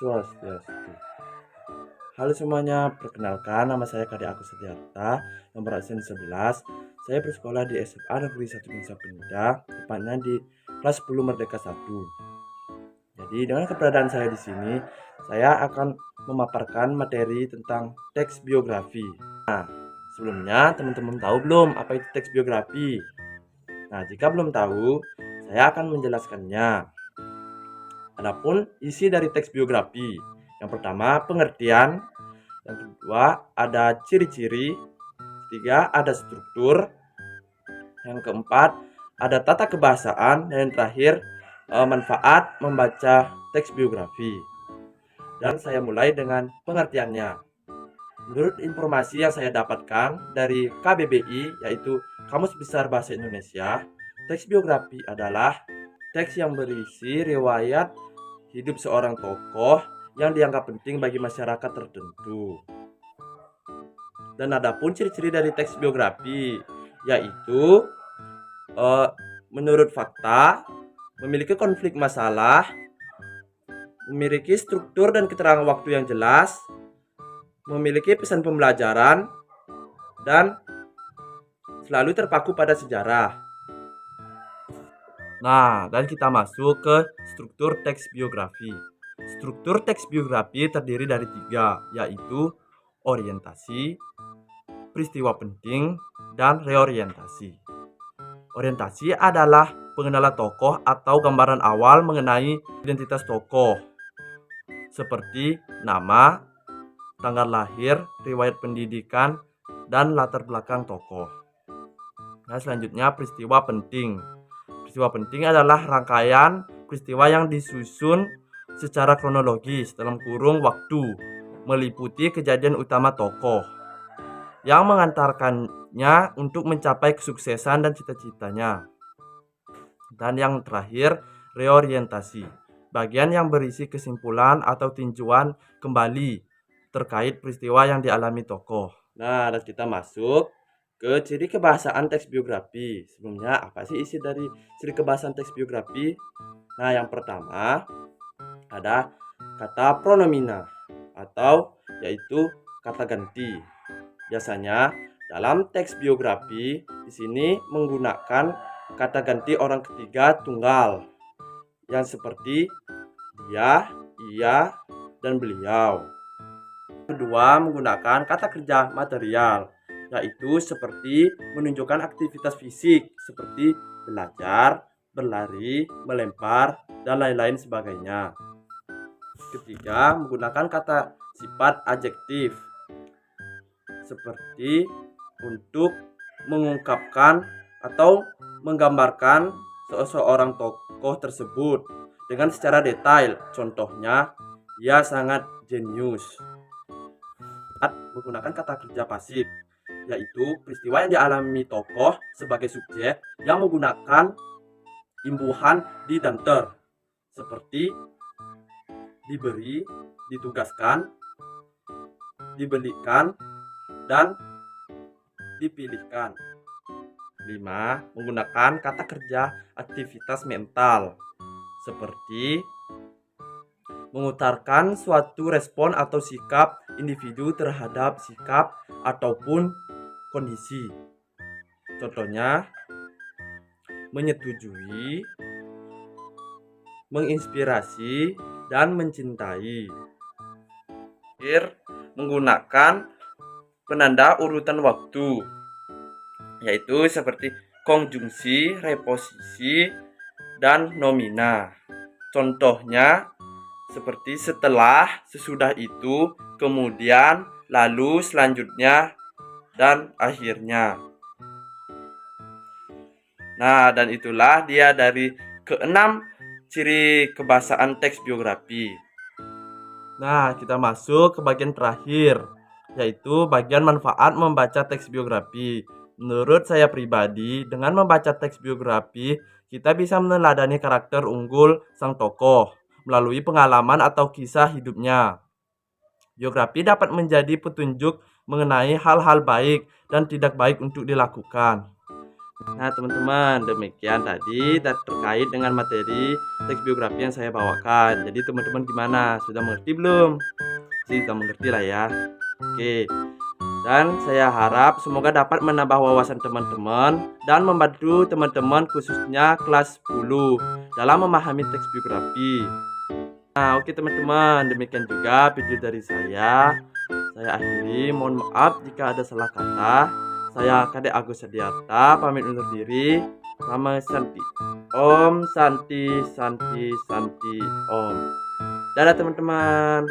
Swastiastu. Halo semuanya, perkenalkan nama saya Kade Agus Setiarta, nomor absen 11. Saya bersekolah di SMA Negeri 1 Nusa Penida, tepatnya di kelas 10 Merdeka 1. Jadi dengan keberadaan saya di sini, saya akan memaparkan materi tentang teks biografi. Nah, sebelumnya teman-teman tahu belum apa itu teks biografi? Nah, jika belum tahu, saya akan menjelaskannya. Adapun isi dari teks biografi, yang pertama pengertian, yang kedua ada ciri-ciri, ketiga ada struktur, yang keempat ada tata kebahasaan, dan yang terakhir manfaat membaca teks biografi. Dan saya mulai dengan pengertiannya. Menurut informasi yang saya dapatkan dari KBBI, yaitu Kamus Besar Bahasa Indonesia, teks biografi adalah teks yang berisi riwayat hidup seorang tokoh yang dianggap penting bagi masyarakat tertentu. Dan adapun ciri-ciri dari teks biografi, yaitu menurut fakta, memiliki konflik masalah, memiliki struktur dan keterangan waktu yang jelas, memiliki pesan pembelajaran, dan selalu terpaku pada sejarah. Nah, dan kita masuk ke struktur teks biografi. Struktur teks biografi terdiri dari 3, yaitu orientasi, peristiwa penting, dan reorientasi. Orientasi adalah pengenalan tokoh atau gambaran awal mengenai identitas tokoh, seperti nama, tanggal lahir, riwayat pendidikan, dan latar belakang tokoh. Nah, selanjutnya peristiwa penting. Peristiwa penting adalah rangkaian peristiwa yang disusun secara kronologis dalam kurung waktu, meliputi kejadian utama tokoh yang mengantarkannya untuk mencapai kesuksesan dan cita-citanya. Dan yang terakhir, reorientasi, bagian yang berisi kesimpulan atau tinjauan kembali terkait peristiwa yang dialami tokoh. Nah, dan kita masuk ke ciri kebahasaan teks biografi. Sebelumnya, apa sih isi dari ciri kebahasaan teks biografi? Nah, yang pertama ada kata pronomina atau yaitu kata ganti. Biasanya dalam teks biografi di sini menggunakan kata ganti orang ketiga tunggal yang seperti dia, ia, dan beliau. Kedua, menggunakan kata kerja material, yaitu seperti menunjukkan aktivitas fisik seperti belajar, berlari, melempar, dan lain-lain sebagainya. Ketiga, menggunakan kata sifat adjektif seperti untuk mengungkapkan atau menggambarkan seseorang tokoh tersebut dengan secara detail. Contohnya, ia sangat jenius. Menggunakan kata kerja pasif, yaitu peristiwa yang dialami tokoh sebagai subjek yang menggunakan imbuhan di dan ter, seperti diberi, ditugaskan, dibelikan, dan dipilihkan. 5. Menggunakan kata kerja aktivitas mental, seperti mengutarakan suatu respon atau sikap individu terhadap sikap ataupun kondisi. Contohnya, menyetujui, menginspirasi, dan mencintai. Menggunakan penanda urutan waktu, yaitu seperti konjungsi, reposisi, dan nomina. Contohnya seperti setelah, sesudah itu, kemudian, lalu, selanjutnya, dan akhirnya. Nah, dan itulah dia dari keenam ciri kebahasaan teks biografi. Nah, kita masuk ke bagian terakhir, yaitu bagian manfaat membaca teks biografi. Menurut saya pribadi, dengan membaca teks biografi, kita bisa meneladani karakter unggul sang tokoh melalui pengalaman atau kisah hidupnya. Biografi dapat menjadi petunjuk mengenai hal-hal baik dan tidak baik untuk dilakukan. Nah, teman-teman, demikian tadi terkait dengan materi teks biografi yang saya bawakan. Jadi, teman-teman gimana? Sudah mengerti belum? Sudah mengerti lah ya. Oke. Dan saya harap semoga dapat menambah wawasan teman-teman dan membantu teman-teman khususnya kelas 10 dalam memahami teks biografi. Nah, oke teman-teman, demikian juga video dari saya. Saya akhiri, mohon maaf jika ada salah kata. Saya Kadek Agus Sediarta, pamit undur diri. Sama Santi. Om Santi Santi Santi Om. Dadah teman-teman.